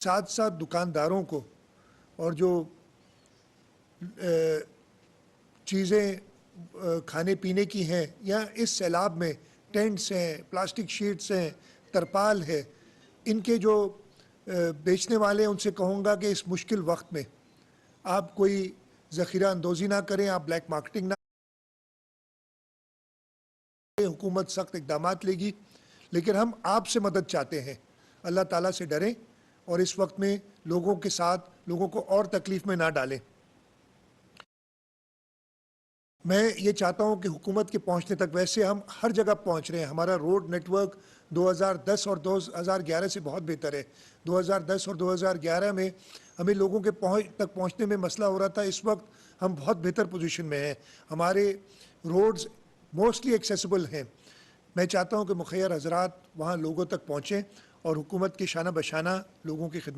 साथ साथ दुकानदारों को और जो चीज़ें खाने पीने की हैं या इस सैलाब में टेंट्स हैं, प्लास्टिक शीट्स हैं, तरपाल है, इनके जो बेचने वाले हैं उनसे कहूँगा कि इस मुश्किल वक्त में आप कोई ज़ख़ीरा अंदोज़ी ना करें, आप ब्लैक मार्केटिंग ना, हुकूमत सख्त इक़दामात लेगी, लेकिन हम आपसे मदद चाहते हैं। अल्लाह ताला से डरें और इस वक्त में लोगों के साथ लोगों को और तकलीफ़ में ना डालें। मैं ये चाहता हूँ कि हुकूमत के पहुँचने तक, वैसे हम हर जगह पहुँच रहे हैं, हमारा रोड नेटवर्क 2010 और 2011 से बहुत बेहतर है। 2010 और 2011 में हमें लोगों के तक पहुँचने में मसला हो रहा था, इस वक्त हम बहुत बेहतर पोजीशन में हैं, हमारे रोड्स मोस्टली एक्सेसिबल हैं। मैं चाहता हूँ कि मुखय्यर हज़रात वहाँ लोगों तक पहुँचें और हुकूमत की शाना बशाना लोगों की खिदमत